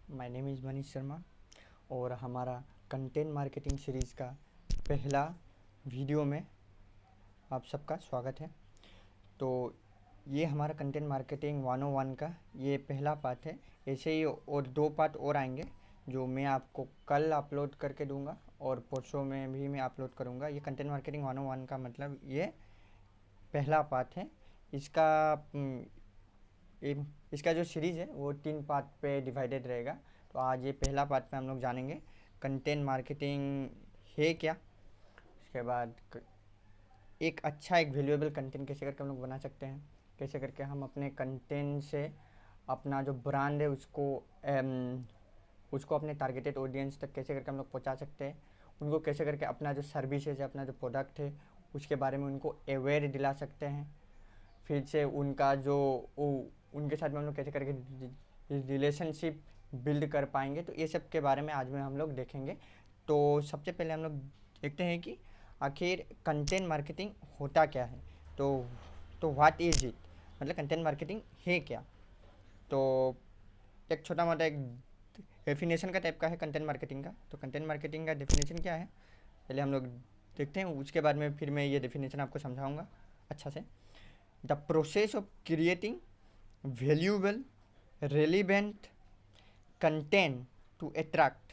My name is Manish Sharma और हमारा content marketing series का पहला वीडियो में आप सबका स्वागत है। तो ये हमारा कंटेंट मार्केटिंग 101 का ये पहला पार्ट है। ऐसे ही और 2 पार्ट और आएंगे जो मैं आपको कल अपलोड करके दूंगा और परसों में भी मैं अपलोड करूंगा। ये कंटेंट मार्केटिंग 101 का मतलब ये पहला पार्ट है। इसका जो सीरीज़ है वो 3 पार्ट पे डिवाइडेड रहेगा। तो आज ये पहला पार्ट में हम लोग जानेंगे कंटेंट मार्केटिंग है क्या, उसके बाद एक वैल्यूएबल कंटेंट कैसे करके हम लोग बना सकते हैं, कैसे करके हम अपने कंटेंट से अपना जो ब्रांड है उसको अपने टारगेटेड ऑडियंस तक कैसे करके हम लोग पहुंचा सकते हैं, उनको कैसे करके अपना जो सर्विसेज है, अपना जो प्रोडक्ट है उसके बारे में उनको अवेयर दिला सकते हैं। फिर से उनका जो उनके साथ में हम लोग कैसे करके रिलेशनशिप बिल्ड कर पाएंगे। तो ये सब के बारे में आज में हम लोग देखेंगे। तो सबसे पहले हम लोग देखते हैं कि आखिर कंटेंट मार्केटिंग होता क्या है। तो व्हाट इज़ इट, मतलब कंटेंट मार्केटिंग है क्या। तो एक छोटा मोटा एक डेफिनेशन का टाइप का है कंटेंट मार्केटिंग का। तो कंटेंट मार्केटिंग का डेफिनेशन क्या है पहले हम लोग देखते हैं, उसके बाद में फिर मैं ये डेफिनेशन आपको समझाऊंगा अच्छा से। The process of creating valuable, relevant content to attract,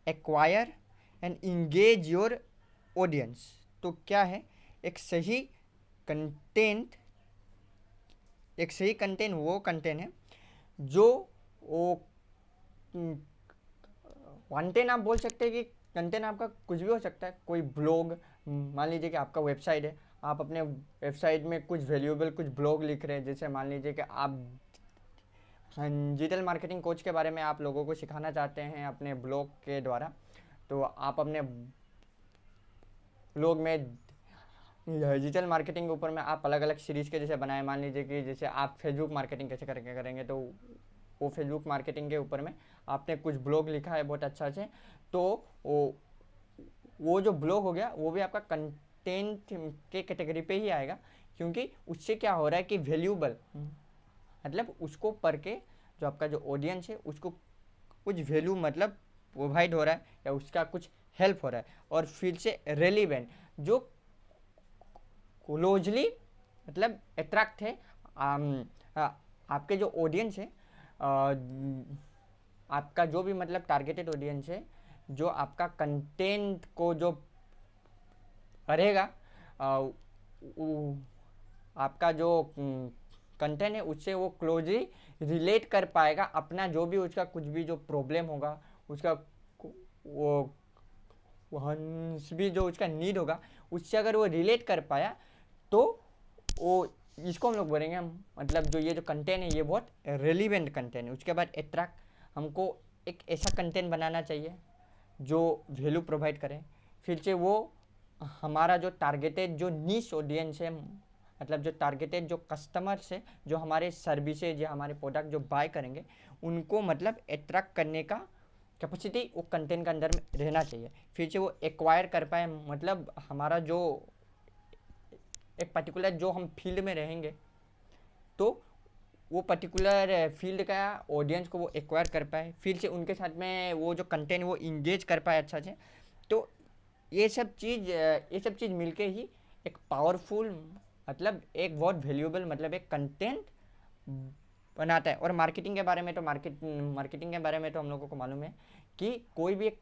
acquire and engage your audience। तो क्या है कंटेंट एक सही कंटेंट वो कंटेंट है जो वो कंटेंट आप बोल सकते हैं कि कंटेंट आपका कुछ भी हो सकता है। कोई ब्लॉग, मान लीजिए कि आपका वेबसाइट है, आप अपने वेबसाइट में कुछ वैल्यूएबल कुछ ब्लॉग लिख रहे हैं। जैसे मान लीजिए कि आप डिजिटल मार्केटिंग कोच के बारे में आप लोगों को सिखाना चाहते हैं अपने ब्लॉग के द्वारा। तो आप अपने ब्लॉग में डिजिटल मार्केटिंग के ऊपर में आप अलग अलग सीरीज़ के जैसे बनाए। मान लीजिए कि जैसे आप फेसबुक मार्केटिंग कैसे करके करेंगे, तो वो फेसबुक मार्केटिंग के ऊपर में आपने कुछ ब्लॉग लिखा है बहुत अच्छा से। तो वो जो ब्लॉग हो गया वो भी आपका कंटेंट के कैटेगरी पे ही आएगा, क्योंकि उससे क्या हो रहा है कि वैल्यूएबल मतलब उसको पढ़ के जो आपका जो ऑडियंस है उसको कुछ वैल्यू मतलब प्रोवाइड हो रहा है या उसका कुछ हेल्प हो रहा है। और फिर से रेलिवेंट जो क्लोजली मतलब अट्रैक्ट है आपके जो ऑडियंस है, आपका जो भी मतलब टारगेटेड ऑडियंस है जो आपका कंटेंट को जो करेगा, आपका जो कंटेंट है उससे वो क्लोजली रिलेट कर पाएगा। अपना जो भी उसका कुछ भी जो प्रॉब्लम होगा, उसका वो भी जो उसका नीड होगा उससे अगर वो रिलेट कर पाया तो वो इसको हम लोग बोलेंगे मतलब जो ये जो कंटेंट है ये बहुत रेलिवेंट कंटेंट है। उसके बाद अट्रैक्ट, हमको एक ऐसा कंटेंट बनाना चाहिए जो वैल्यू प्रोवाइड करे। फिर से वो हमारा जो टारगेटेड जो नीश ऑडियंस है, मतलब जो टारगेटेड जो कस्टमर्स है जो हमारे सर्विसेज या हमारे प्रोडक्ट जो बाय करेंगे उनको मतलब अट्रैक्ट करने का कैपेसिटी वो कंटेंट के अंदर में रहना चाहिए। फिर से वो एक्वायर कर पाए, मतलब हमारा जो एक पर्टिकुलर जो हम फील्ड में रहेंगे तो वो पर्टिकुलर फील्ड का ऑडियंस को वो एक्वायर कर पाए, फिर से उनके साथ में वो जो कंटेंट वो इंगेज कर पाए अच्छा से। तो ये सब चीज़ मिलके ही एक पावरफुल मतलब एक बहुत वैल्यूएबल मतलब एक कंटेंट बनाता है। और मार्केटिंग के बारे में तो मार्केटिंग के बारे में तो हम लोगों को मालूम है कि कोई भी एक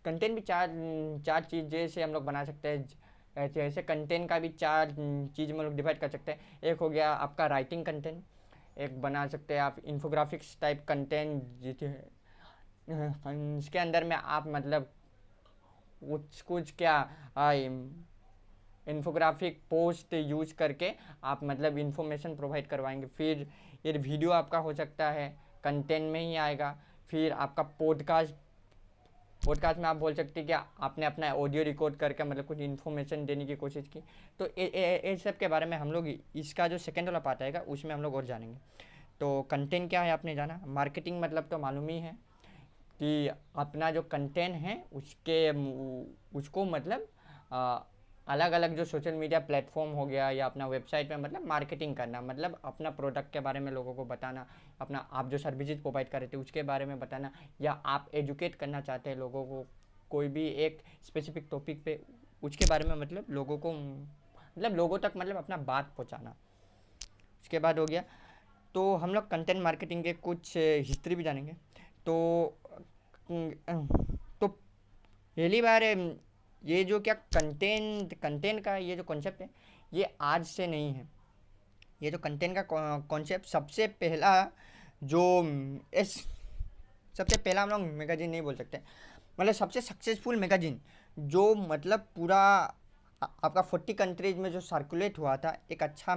कंटेंट भी चार चीज़ से हम लोग बना सकते हैं। जैसे कंटेंट का भी 4 चीज़ में लोग डिवाइड कर सकते हैं। एक हो गया आपका राइटिंग कंटेंट, एक बना सकते हैं आप इन्फोग्राफिक्स टाइप कंटेंट, इसके अंदर में आप मतलब कुछ क्या इन्फोग्राफिक पोस्ट यूज करके आप मतलब इन्फॉर्मेशन प्रोवाइड करवाएंगे। फिर ये वीडियो आपका हो सकता है कंटेंट में ही आएगा। फिर आपका पॉडकास्ट में आप बोल सकते हैं कि आपने अपना ऑडियो रिकॉर्ड करके मतलब कुछ इन्फॉर्मेशन देने की कोशिश की। तो ये सब के बारे में हम लोग इसका जो सेकेंड वाला पार्ट आएगा उसमें हम लोग और जानेंगे। तो कंटेंट क्या है आपने जाना, मार्केटिंग मतलब तो मालूम ही है कि अपना जो कंटेंट है उसको मतलब अलग अलग जो सोशल मीडिया प्लेटफॉर्म हो गया या अपना वेबसाइट पे मतलब मार्केटिंग करना, मतलब अपना प्रोडक्ट के बारे में लोगों को बताना, अपना आप जो सर्विसेज प्रोवाइड कर रहे थे उसके बारे में बताना, या आप एजुकेट करना चाहते हैं लोगों को कोई भी एक स्पेसिफिक टॉपिक पे, उसके बारे में मतलब लोगों को मतलब लोगों तक मतलब अपना बात पहुंचाना। उसके बाद हो गया तो हम लोग कंटेंट मार्केटिंग के कुछ हिस्ट्री भी जानेंगे। तो तो पहली बार ये जो क्या कंटेंट कंटेंट का ये जो कॉन्सेप्ट है ये आज से नहीं है। ये जो कंटेंट का कॉन्सेप्ट सबसे पहला जो इस सबसे पहला हम लोग मैगजीन नहीं बोल सकते, मतलब सबसे सक्सेसफुल मैगजीन जो मतलब पूरा आपका 40 कंट्रीज में जो सर्कुलेट हुआ था, एक अच्छा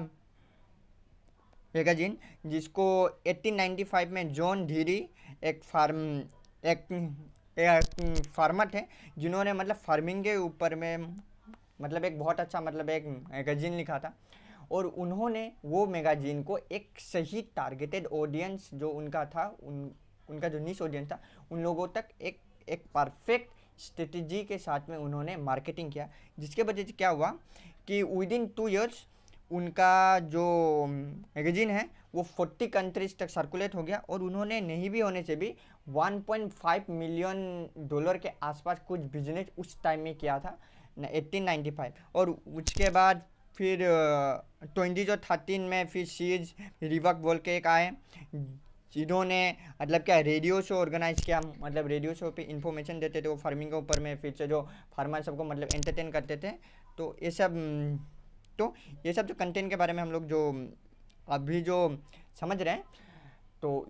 मैगजीन जिसको 1895 में जॉन ढीरी एक एक फार्मर थे जिन्होंने मतलब फार्मिंग के ऊपर में मतलब एक बहुत अच्छा मतलब एक मैगजीन लिखा था। और उन्होंने वो मैगजीन को एक सही टारगेटेड ऑडियंस जो उनका था, उनका जो निश ऑडियंस था उन लोगों तक एक एक परफेक्ट स्ट्रेटजी के साथ में उन्होंने मार्केटिंग किया, जिसके वजह से क्या हुआ कि विद इन 2 इयर्स उनका जो मैगजीन है वो 40 कंट्रीज तक सर्कुलेट हो गया। और उन्होंने नहीं भी होने से भी 1.5 मिलियन डॉलर के आसपास कुछ बिजनेस उस टाइम में किया था 1895। और उसके बाद फिर 2013 में फिर सीज रिवक बोल के एक आए जिन्होंने मतलब क्या रेडियो शो ऑर्गेनाइज किया, मतलब रेडियो शो पे इंफॉर्मेशन देते थे वो फार्मिंग के ऊपर में, फिर से जो फार्मर सबको मतलब एंटरटेन करते थे। तो ये सब जो कंटेंट के बारे में हम लोग जो अभी जो समझ रहे हैं, तो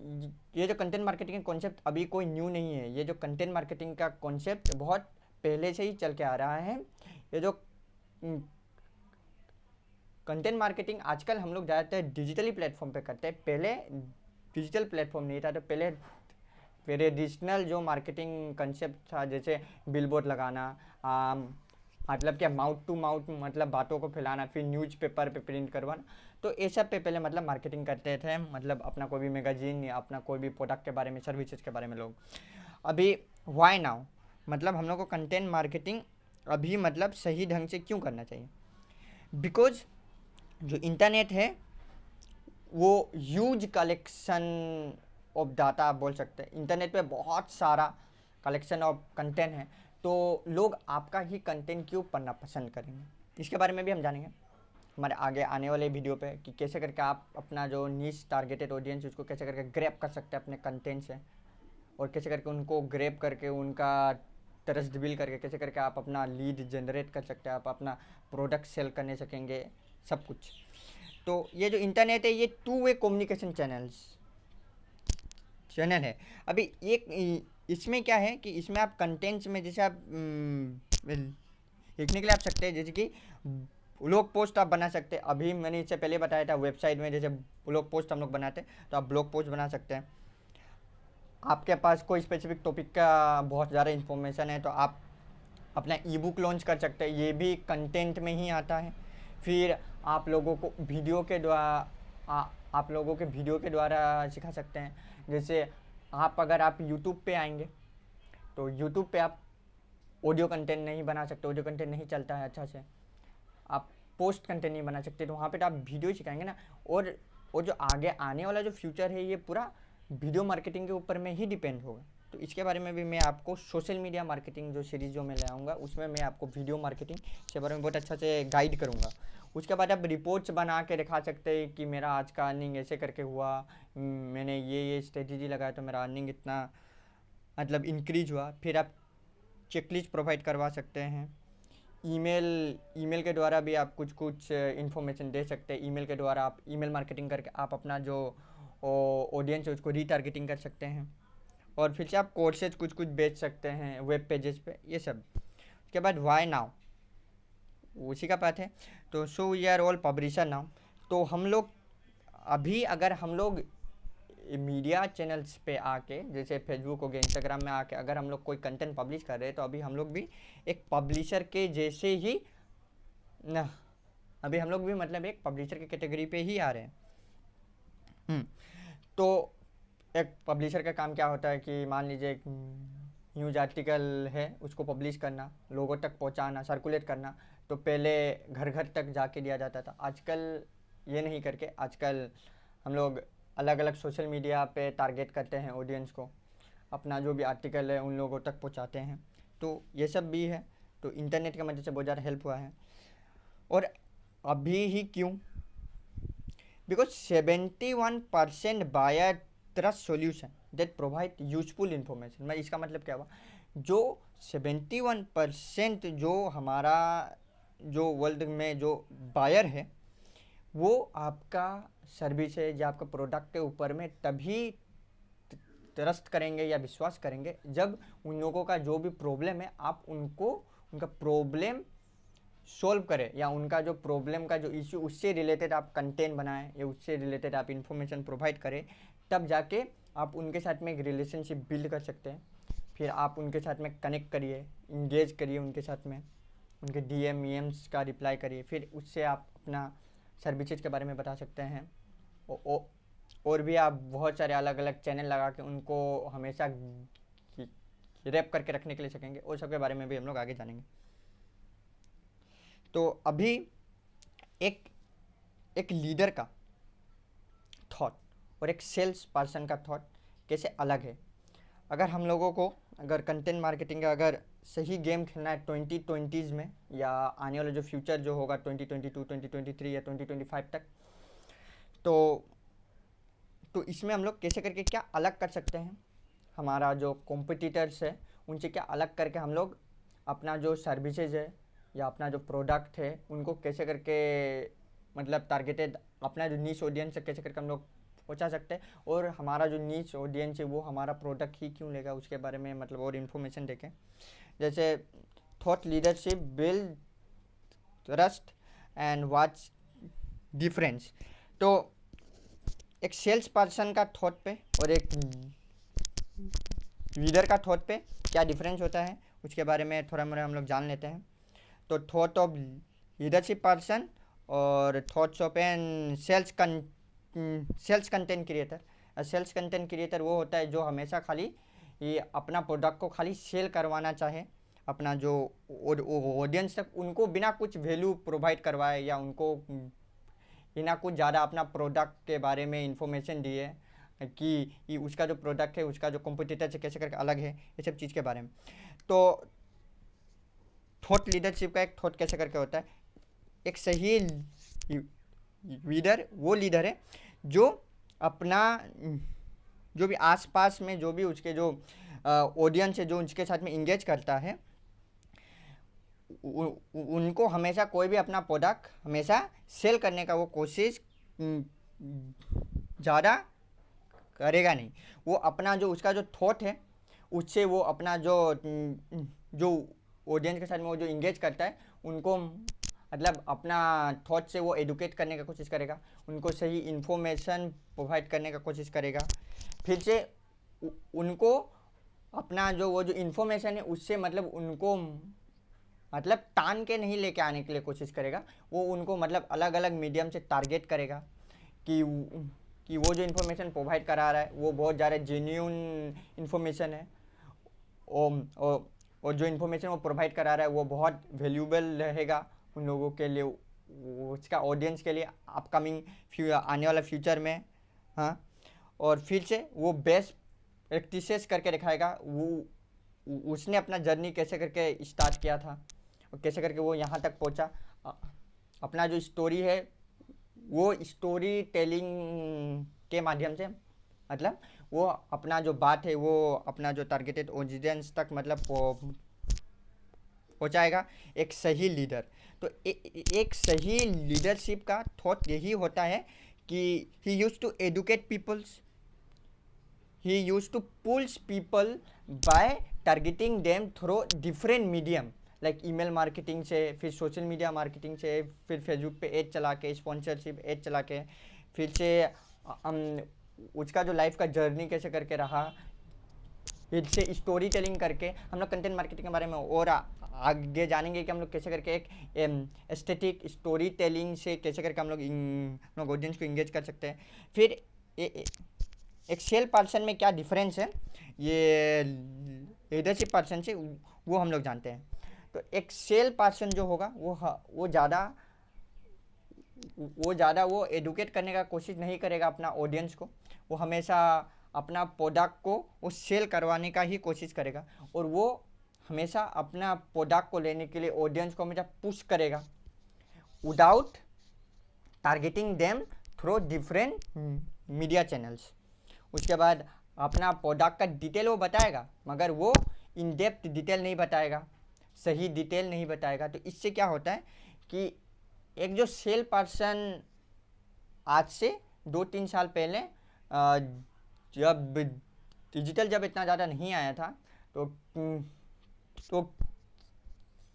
ये जो कंटेंट मार्केटिंग का कॉन्सेप्ट अभी कोई न्यू नहीं है। ये जो कंटेंट मार्केटिंग का कॉन्सेप्ट बहुत पहले से ही चल के आ रहा है। ये जो कंटेंट मार्केटिंग आजकल हम लोग ज़्यादातर डिजिटली प्लेटफॉर्म पे करते हैं। पहले डिजिटल प्लेटफॉर्म नहीं था, तो पहले ट्रेडिशनल जो मार्केटिंग कंसेप्ट था जैसे बिलबोर्ड लगाना, मतलब क्या माउथ टू माउथ मतलब बातों को फैलाना, फिर न्यूज़पेपर पे प्रिंट करवाना, तो ये सब पे पहले मतलब मार्केटिंग करते थे, मतलब अपना कोई भी मैगजीन या अपना कोई भी प्रोडक्ट के बारे में सर्विसेज के बारे में लोग। अभी वाई नाउ मतलब हम लोग को कंटेंट मार्केटिंग अभी मतलब सही ढंग से क्यों करना चाहिए, बिकॉज जो इंटरनेट है वो ह्यूज कलेक्शन ऑफ डाटा आप बोल सकते हैं। इंटरनेट पे बहुत सारा कलेक्शन ऑफ कंटेंट है, तो लोग आपका ही कंटेंट क्यों पढ़ना पसंद करेंगे, इसके बारे में भी हम जानेंगे हमारे आगे आने वाले वीडियो पे कि कैसे करके आप अपना जो नीश टारगेटेड ऑडियंस उसको कैसे करके ग्रैब कर सकते हैं अपने कंटेंट से, और कैसे करके उनको ग्रैब करके उनका ट्रस्ट बिल्ड करके कैसे करके आप अपना लीड जनरेट कर सकते हैं, आप अपना प्रोडक्ट सेल करने सकेंगे, सब कुछ। तो ये जो इंटरनेट है ये 2 वे कम्युनिकेशन चैनल है। अभी एक इसमें क्या है कि इसमें आप कंटेंट्स में जैसे आप लिखने के लिए आप सकते हैं, जैसे कि ब्लॉग पोस्ट आप बना सकते हैं। अभी मैंने इससे पहले बताया था वेबसाइट में जैसे ब्लॉग पोस्ट हम लोग बनाते हैं, तो आप ब्लॉग पोस्ट बना सकते हैं। आपके पास कोई स्पेसिफिक टॉपिक का बहुत ज़्यादा इन्फॉर्मेशन है तो आप अपना ई बुक लॉन्च कर सकते हैं, ये भी कंटेंट में ही आता है। फिर आप लोगों को वीडियो के द्वारा आप लोगों के वीडियो के द्वारा सिखा सकते हैं। जैसे अगर आप यूट्यूब पे आएंगे तो यूट्यूब पे आप ऑडियो कंटेंट नहीं बना सकते, ऑडियो कंटेंट नहीं चलता है अच्छा से, आप पोस्ट कंटेंट नहीं बना सकते, तो वहाँ पे तो आप वीडियो सिखाएंगे ना। और जो आगे आने वाला जो फ्यूचर है ये पूरा वीडियो मार्केटिंग के ऊपर में ही डिपेंड होगा। तो इसके बारे में भी मैं आपको सोशल मीडिया मार्केटिंग जो सीरीज जो मैं ले आऊँगा उसमें मैं आपको वीडियो मार्केटिंग के बारे में बहुत अच्छा से गाइड करूँगा। उसके बाद आप रिपोर्ट्स बना के दिखा सकते हैं कि मेरा आज का अर्निंग ऐसे करके हुआ, मैंने ये स्ट्रेटेजी लगाया तो मेरा अर्निंग इतना मतलब इंक्रीज हुआ। फिर आप चेकलिस्ट प्रोवाइड करवा सकते हैं। ईमेल के द्वारा भी आप कुछ इन्फॉर्मेशन दे सकते हैं। ईमेल के द्वारा आप ईमेल मार्केटिंग करके आप अपना जो ऑडियंस है उसको रीटारगेटिंग कर सकते हैं। और फिर से आप कोर्सेज कुछ बेच सकते हैं वेब पेजेस पे, ये सब। उसके बाद वाई नाउ उसी का पार्ट है। तो so we are all publisher now. तो हम लोग अभी अगर हम लोग मीडिया चैनल्स पे आके जैसे फेसबुक हो गया, इंस्टाग्राम में आके अगर हम लोग कोई कंटेंट पब्लिश कर रहे हैं तो अभी हम लोग भी एक पब्लिशर के जैसे ही ना, अभी हम लोग भी मतलब एक पब्लिशर की कैटेगरी पे ही आ रहे हैं। तो एक पब्लिशर का काम क्या होता है कि मान लीजिए एक न्यूज़ आर्टिकल है उसको पब्लिश करना, लोगों तक पहुंचाना, सर्कुलेट करना, तो पहले घर घर तक जाके दिया जाता था। आजकल ये नहीं करके आजकल हम लोग अलग अलग सोशल मीडिया पे टारगेट करते हैं ऑडियंस को, अपना जो भी आर्टिकल है उन लोगों तक पहुंचाते हैं। तो ये सब भी है, तो इंटरनेट की मदद से बहुत ज़्यादा हेल्प हुआ है। और अभी ही क्यों? Because 71% buyer trust solution that provide useful information. मैं इसका मतलब क्या हुआ, जो 71% जो हमारा जो वर्ल्ड में जो बायर है वो आपका सर्विसेज या आपका प्रोडक्ट के ऊपर में तभी ट्रस्ट करेंगे या विश्वास करेंगे जब उन लोगों का जो भी प्रॉब्लम है आप उनको उनका प्रॉब्लम सॉल्व करें, या उनका जो प्रॉब्लम का जो इश्यू उससे रिलेटेड आप कंटेंट बनाएं या उससे रिलेटेड आप इंफॉर्मेशन प्रोवाइड करें, तब जाके आप उनके साथ में एक रिलेशनशिप बिल्ड कर सकते हैं। फिर आप उनके साथ में कनेक्ट करिए, इंगेज करिए उनके साथ में, उनके DM EMs का रिप्लाई करिए, फिर उससे आप अपना सर्विसेज के बारे में बता सकते हैं। और भी आप बहुत सारे अलग अलग चैनल लगा के उनको हमेशा रैप करके रखने के लिए सकेंगे, और सबके बारे में भी हम लोग आगे जानेंगे। तो अभी एक लीडर का थॉट और एक सेल्स पर्सन का थॉट कैसे अलग है। अगर हम लोगों को अगर कंटेंट मार्केटिंग का अगर सही गेम खेलना है 2020s में, या आने वाला जो फ्यूचर जो होगा 2022, 2023 या 2025 तक, तो इसमें हम लोग कैसे करके क्या अलग कर सकते हैं, हमारा जो कॉम्पिटिटर्स है उनसे क्या अलग करके हम लोग अपना जो सर्विसेज है या अपना जो प्रोडक्ट है उनको कैसे करके मतलब टारगेटेड अपना जो नीश ऑडियंस है कैसे करके हम लोग पहुंचा सकते हैं, और हमारा जो नीश ऑडियंस है वो हमारा प्रोडक्ट ही क्यों लेगा उसके बारे में मतलब और इन्फॉर्मेशन देखें। जैसे thought leadership build trust and what's difference. तो एक सेल्स पर्सन का थॉट पे और एक लीडर का थॉट पे क्या डिफरेंस होता है उसके बारे में थोड़ा मोड़ा हम लोग जान लेते हैं। तो थॉट ऑफ लीडरशिप पर्सन और thoughts of an sales content creator. Sales content creator वो होता है जो हमेशा खाली ये अपना प्रोडक्ट को खाली सेल करवाना चाहे, अपना जो ऑडियंस तक उनको बिना कुछ वैल्यू प्रोवाइड करवाए या उनको बिना कुछ ज़्यादा अपना प्रोडक्ट के बारे में इंफॉर्मेशन दिए कि उसका जो प्रोडक्ट है उसका जो कॉम्पिटिटर से कैसे करके अलग है, ये सब चीज़ के बारे में। तो थॉट लीडरशिप का एक थॉट कैसे करके होता है, एक सही लीडर वो लीडर है जो अपना जो भी आसपास में जो भी उसके जो ऑडियंस है जो उसके साथ में इंगेज करता है उनको हमेशा कोई भी अपना प्रोडक्ट हमेशा सेल करने का वो कोशिश ज़्यादा करेगा नहीं। वो अपना जो उसका जो थॉट है उससे वो अपना जो ऑडियंस के साथ में वो जो इंगेज करता है उनको मतलब अपना थॉट से वो एडुकेट करने का कोशिश करेगा, उनको सही इन्फॉर्मेशन प्रोवाइड करने का कोशिश करेगा, फिर से उनको अपना जो वो जो इन्फॉर्मेशन है उससे मतलब उनको मतलब तान के नहीं लेके आने के लिए कोशिश करेगा। वो उनको मतलब अलग अलग मीडियम से टारगेट करेगा कि वो जो इन्फॉर्मेशन प्रोवाइड करा रहा है वो बहुत ज़्यादा जेन्यून इन्फॉर्मेशन है, और जो इन्फॉर्मेशन वो प्रोवाइड करा रहा है वो बहुत वैल्यूबल रहेगा उन लोगों के लिए, उसका ऑडियंस के लिए अपकमिंग आने वाला फ्यूचर में। हाँ, और फिर से वो बेस्ट प्रैक्टिसेस करके दिखाएगा, वो उसने अपना जर्नी कैसे करके स्टार्ट किया था और कैसे करके वो यहाँ तक पहुँचा। अपना जो स्टोरी है वो स्टोरी टेलिंग के माध्यम से मतलब वो अपना जो बात है वो अपना जो टारगेटेड ऑडियंस तक मतलब पहुँचाएगा एक सही लीडर। तो एक सही लीडरशिप का थॉट यही होता है कि he used to educate peoples, he used to pulls people by targeting them through different medium like email marketing से, फिर सोशल मीडिया मार्केटिंग से, फिर फेसबुक पे एड चला के, स्पॉन्सरशिप एड चला के, फिर से उसका जो लाइफ का जर्नी कैसे करके रहा, फिर से स्टोरी टेलिंग करके। हम लोग कंटेंट मार्केटिंग के बारे में और आगे जानेंगे कि हम लोग कैसे करके एक एस्थेटिक स्टोरी टेलिंग से कैसे करके हम लोग ऑडियंस को इंगेज कर सकते हैं। फिर एक सेल पर्सन में क्या डिफरेंस है, ये लीडरशिप पर्सन से वो हम लोग जानते हैं। तो एक सेल पर्सन जो होगा वो ज़्यादा वो एडुकेट करने का कोशिश नहीं करेगा अपना ऑडियंस को। वो हमेशा अपना प्रोडक्ट को वो सेल करवाने का ही कोशिश करेगा, और वो हमेशा अपना प्रोडक्ट को लेने के लिए ऑडियंस को हमेशा पुश करेगा without targeting them through different media channels. उसके बाद अपना प्रोडक्ट का डिटेल वो बताएगा, मगर वो इन डेप्थ डिटेल नहीं बताएगा, सही डिटेल नहीं बताएगा। तो इससे क्या होता है कि एक जो सेल पर्सन आज से 2-3 साल पहले जब डिजिटल जब इतना ज़्यादा नहीं आया था, तो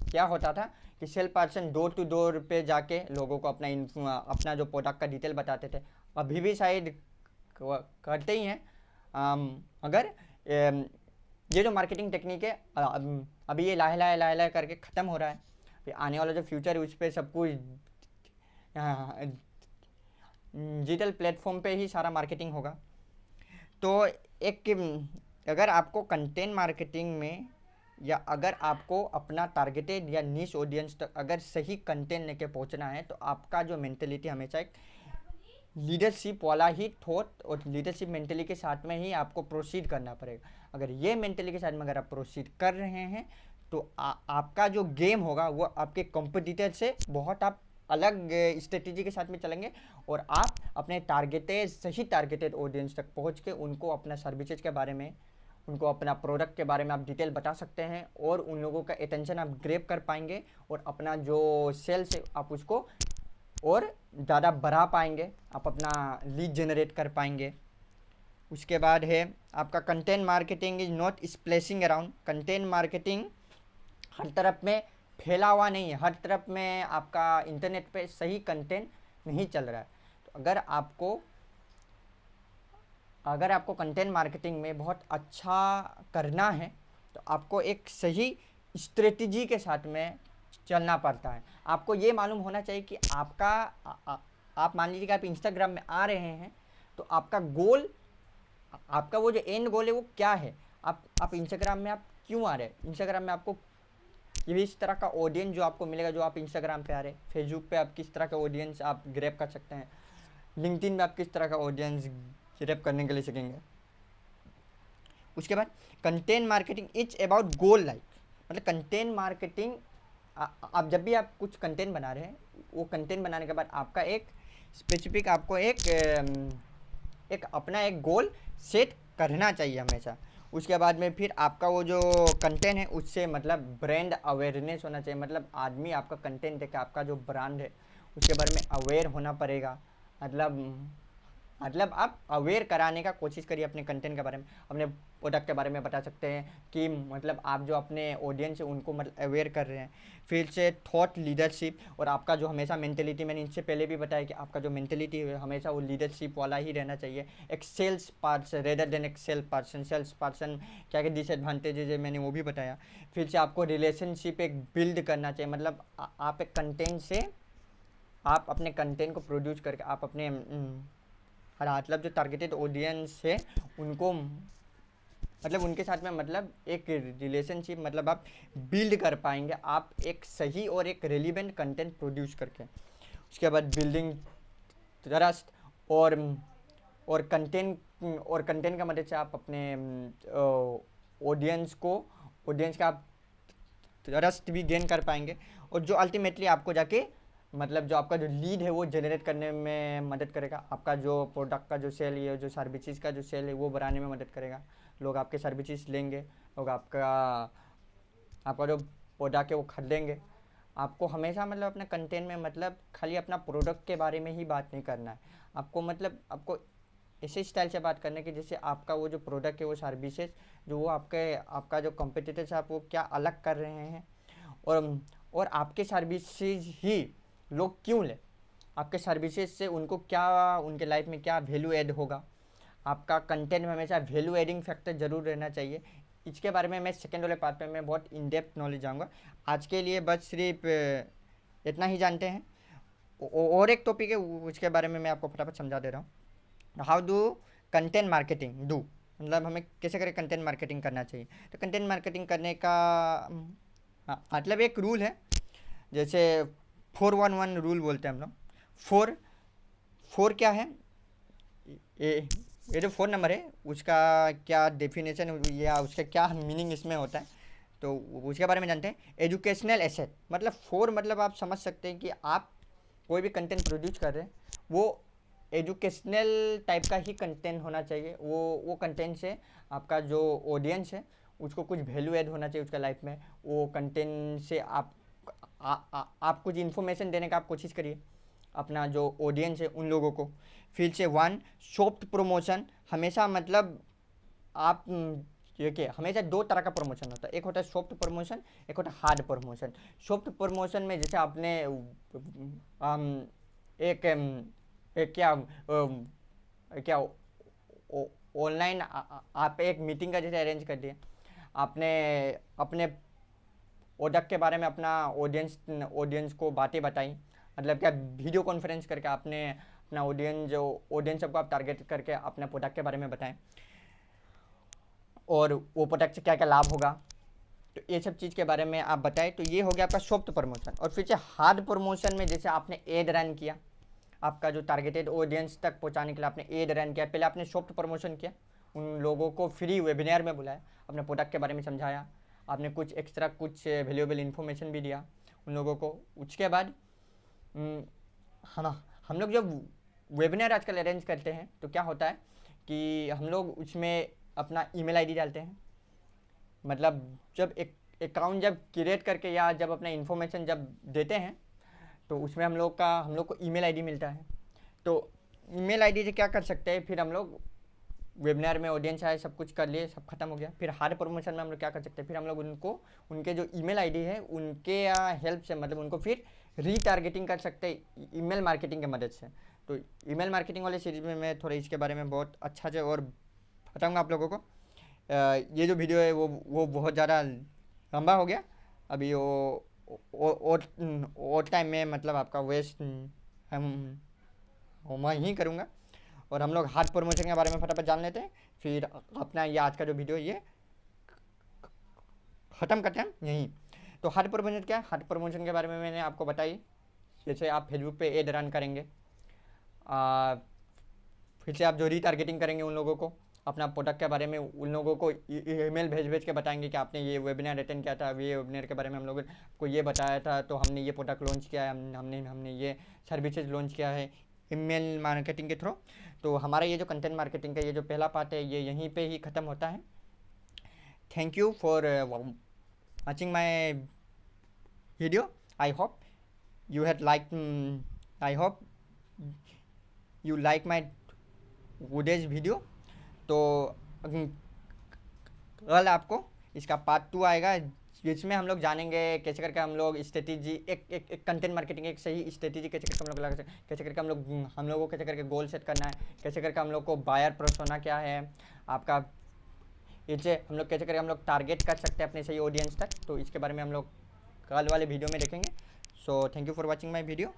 क्या होता था कि sale person door to door पे जाके लोगों को अपना जो प्रोडक्ट का डिटेल बताते थे। अभी भी शायद करते ही हैं, अगर ये जो मार्केटिंग टेक्निक है अभी ये लाहे करके ख़त्म हो रहा है। फिर आने वाला जो फ्यूचर है उस पर सब कुछ डिजिटल प्लेटफॉर्म पे ही सारा मार्केटिंग होगा। तो एक अगर आपको कंटेंट मार्केटिंग में, या अगर आपको अपना टारगेटेड या नीश ऑडियंस तक अगर सही कंटेंट लेके पहुंचना है, तो आपका जो मेंटेलिटी हमेशा एक लीडरशिप वाला ही थॉट और लीडरशिप मेंटेलिटी के साथ में ही आपको प्रोसीड करना पड़ेगा। अगर ये मेंटेलिटी के साथ में अगर आप प्रोसीड कर रहे हैं, तो आपका जो गेम होगा वो आपके कॉम्पिटिटर से बहुत आप अलग स्ट्रेटेजी के साथ में चलेंगे, और आप अपने सही टारगेटेड ऑडियंस तक पहुंच के उनको अपना सर्विसेज के बारे में, उनको अपना प्रोडक्ट के बारे में आप डिटेल बता सकते हैं, और उन लोगों का अटेंशन आप ग्रैब कर पाएंगे, और अपना जो सेल्स है आप उसको और ज़्यादा बढ़ा पाएंगे, आप अपना लीड जनरेट कर पाएंगे। उसके बाद है आपका content marketing is not splicing around. Content marketing हर तरफ में फैला हुआ नहीं है, हर तरफ में आपका इंटरनेट पे सही कंटेंट नहीं चल रहा है। तो अगर आपको कंटेंट मार्केटिंग में बहुत अच्छा करना है, तो आपको एक सही स्ट्रेटजी के साथ में चलना पड़ता है। आपको ये मालूम होना चाहिए कि आप मान लीजिए कि आप इंस्टाग्राम में आ रहे हैं, तो आपका गोल, आपका वो जो एंड गोल है वो क्या है। आप इंस्टाग्राम में आप क्यों आ रहे हैं, इंस्टाग्राम में आपको ये भी इस तरह का ऑडियंस जो आपको मिलेगा जो आप इंस्टाग्राम पे आ रहे हैं। फेसबुक पे आप किस तरह का ऑडियंस आप ग्रैब कर सकते हैं, लिंक्डइन में आप किस तरह का ऑडियंस ग्रैब करने के लिए सीखेंगे। उसके बाद content marketing is about goal like, मतलब कंटेंट मार्केटिंग आप जब भी आप कुछ कंटेंट बना रहे हैं, वो कंटेंट बनाने के बाद आपका एक स्पेसिफिक, आपको एक अपना एक गोल सेट करना चाहिए हमेशा। उसके बाद में फिर आपका वो जो कंटेंट है उससे मतलब ब्रांड अवेयरनेस होना चाहिए, मतलब आदमी आपका कंटेंट देख के आपका जो ब्रांड है उसके बारे में अवेयर होना पड़ेगा। मतलब आप अवेयर कराने का कोशिश करिए अपने कंटेंट के बारे में, अपने प्रोडक्ट के बारे में बता सकते हैं कि मतलब आप जो अपने ऑडियंस है उनको मतलब अवेयर कर रहे हैं। फिर से थॉट लीडरशिप, और आपका जो हमेशा मेंटेलिटी, मैंने इनसे पहले भी बताया कि आपका जो मेंटेलिटी है हमेशा वो लीडरशिप वाला ही रहना चाहिए, एक सेल्स पर्सन रेदर देन एक सेल्स पर्सन क्या क्या डिसएडवांटेजेज है मैंने वो भी बताया। फिर से आपको रिलेशनशिप एक बिल्ड करना चाहिए, मतलब आप एक कंटेंट से, आप अपने कंटेंट को प्रोड्यूस करके आप अपने मतलब जो टारगेटेड ऑडियंस है उनको, मतलब उनके साथ में मतलब एक रिलेशनशिप मतलब आप बिल्ड कर पाएंगे, आप एक सही और एक रेलिवेंट कंटेंट प्रोड्यूस करके। उसके बाद बिल्डिंग ट्रस्ट, और कंटेंट का मदद से आप अपने ऑडियंस का आप ट्रस्ट भी गेन कर पाएंगे, और जो अल्टीमेटली आपको जाके मतलब जो आपका जो लीड है वो जनरेट करने में मदद करेगा, आपका जो प्रोडक्ट का जो सेल है, जो सर्विसेज का जो सेल है वो बढ़ाने में मदद करेगा। लोग आपके सर्विसेज लेंगे, लोग आपका जो प्रोडक्ट है वो खरीदेंगे। आपको हमेशा मतलब अपने कंटेंट में मतलब खाली अपना प्रोडक्ट के बारे में ही बात नहीं करना है, आपको ऐसे स्टाइल से बात करने की जैसे आपका वो जो प्रोडक्ट है वो सर्विसेज जो वो आपका जो कॉम्पिटिटर्स है आप वो क्या अलग कर रहे हैं, और आपके सर्विसेज ही लोग क्यों ले, आपके सर्विसेज से उनको क्या, उनके लाइफ में क्या वैल्यू ऐड होगा। आपका कंटेंट में हमेशा वैल्यू एडिंग फैक्टर जरूर रहना चाहिए। इसके बारे में मैं सेकेंड वाले पार्ट में मैं बहुत इन डेप्थ नॉलेज जाऊँगा। आज के लिए बस सिर्फ इतना ही जानते हैं। और एक टॉपिक है उसके बारे में मैं आपको फटाफट समझा दे रहा हूँ। How do content marketing do, मतलब हमें कैसे करें कंटेंट मार्केटिंग करना चाहिए। तो कंटेंट मार्केटिंग करने का मतलब एक रूल है, जैसे 411 रूल बोलते हैं हम लोग। फोर फोर क्या है, ये ये जो फ़ोन नंबर है उसका क्या डेफिनेशन या उसका क्या मीनिंग इसमें होता है, तो उसके बारे में जानते हैं। एजुकेशनल एसेट, मतलब फोर मतलब आप समझ सकते हैं कि आप कोई भी कंटेंट प्रोड्यूस कर रहे हैं वो एजुकेशनल टाइप का ही कंटेंट होना चाहिए। वो कंटेंट से आपका जो ऑडियंस है उसको कुछ वैल्यू ऐड होना चाहिए उसका लाइफ में। वो कंटेंट से आप कुछ इन्फॉर्मेशन देने का आप कोशिश करिए अपना जो ऑडियंस है उन लोगों को। फिर से वन, सॉफ्ट प्रमोशन, हमेशा मतलब आप देखिए हमेशा दो तरह का प्रमोशन होता है, एक होता है सॉफ्ट प्रमोशन, एक होता है हार्ड प्रमोशन। सॉफ्ट प्रमोशन में जैसे आपने एक एक क्या ऑनलाइन आप एक मीटिंग का जैसे अरेंज कर दिया, आपने अपने प्रोडक्ट के बारे में अपना ऑडियंस को बातें बताई, मतलब क्या वीडियो कॉन्फ्रेंस करके आपने अपना ऑडियंस सबको आप टारगेट करके अपने प्रोडक्ट के बारे में बताएं और वो प्रोडक्ट से क्या क्या लाभ होगा, तो ये सब चीज़ के बारे में आप बताएं। तो ये हो गया आपका सॉफ्ट प्रमोशन। और फिर से हार्ड प्रमोशन में जैसे आपने एड रन किया, आपका जो टारगेटेड ऑडियंस तक पहुंचाने के लिए आपने एड रन किया। पहले आपने सॉफ्ट प्रमोशन किया, उन लोगों को फ्री वेबिनार में बुलाया, अपने प्रोडक्ट के बारे में समझाया, आपने कुछ एक्स्ट्रा कुछ वैल्यूएबल इन्फॉर्मेशन भी दिया उन लोगों को। उसके बाद हम लोग जब वेबिनार आजकल अरेंज करते हैं तो क्या होता है कि हम लोग उसमें अपना ईमेल आईडी डालते हैं, मतलब जब एक अकाउंट जब क्रिएट करके या जब अपना इन्फॉर्मेशन जब देते हैं तो उसमें हम लोग को ईमेल आईडी मिलता है। तो ईमेल आईडी से क्या कर सकते हैं, फिर हम लोग वेबिनार में ऑडियंस आए, सब कुछ कर लिए, सब खत्म हो गया। फिर हार्ड प्रमोशन में हम लोग क्या कर सकते हैं, फिर हम लोग उनको उनके जो ईमेल आईडी है उनके हेल्प से मतलब उनको फिर रीटारगेटिंग कर सकते हैं ईमेल मार्केटिंग की मदद से। तो ईमेल मार्केटिंग वाले सीरीज़ में मैं थोड़ा इसके बारे में बहुत अच्छा से और बताऊँगा आप लोगों को। ये जो वीडियो है वो बहुत ज़्यादा लंबा हो गया, अभी और टाइम में मतलब आपका वेस्ट मैं ही करूँगा। और हम लोग हार्ड प्रमोशन के बारे में फटाफट जान लेते हैं, फिर अपना ये आज का जो वीडियो ये ख़त्म करते हैं यहीं। तो हार्ड प्रमोशन क्या है, हार्ड प्रमोशन के बारे में मैंने आपको बताई। जैसे आप फेसबुक पे एड रन करेंगे, फिर से आप जो रीटारगेटिंग करेंगे उन लोगों को अपना प्रोडक्ट के बारे में, उन लोगों को ईमेल भेज के बताएंगे कि आपने ये वेबिनार अटेंड किया था, ये वेबिनार के बारे में हम लोगों को ये बताया था, तो हमने ये प्रोडक्ट लॉन्च किया है, हमने ये सर्विसेज लॉन्च किया है ईमेल मार्केटिंग के थ्रू। तो हमारा ये जो कंटेंट मार्केटिंग का ये जो पहला पार्ट है ये यहीं पे ही ख़त्म होता है। Thank you for watching my video. I hope you had liked I hope you like my today's video. तो कल आपको इसका पार्ट 2 आएगा जिसमें हम लोग जानेंगे कैसे करके हम लोग स्ट्रेटेजी एक कंटेंट मार्केटिंग एक सही स्ट्रेटेजी कैसे करके हम लोग लगा सकते, कैसे करके हम लोग को कैसे करके गोल सेट करना है, कैसे करके हम लोग को बायर पर्सोना क्या है आपका, इससे हम लोग कैसे करके हम लोग टारगेट कर सकते हैं अपने सही ऑडियंस तक। तो इसके बारे में हम लोग कल वाले वीडियो में देखेंगे। So thank you for watching my video.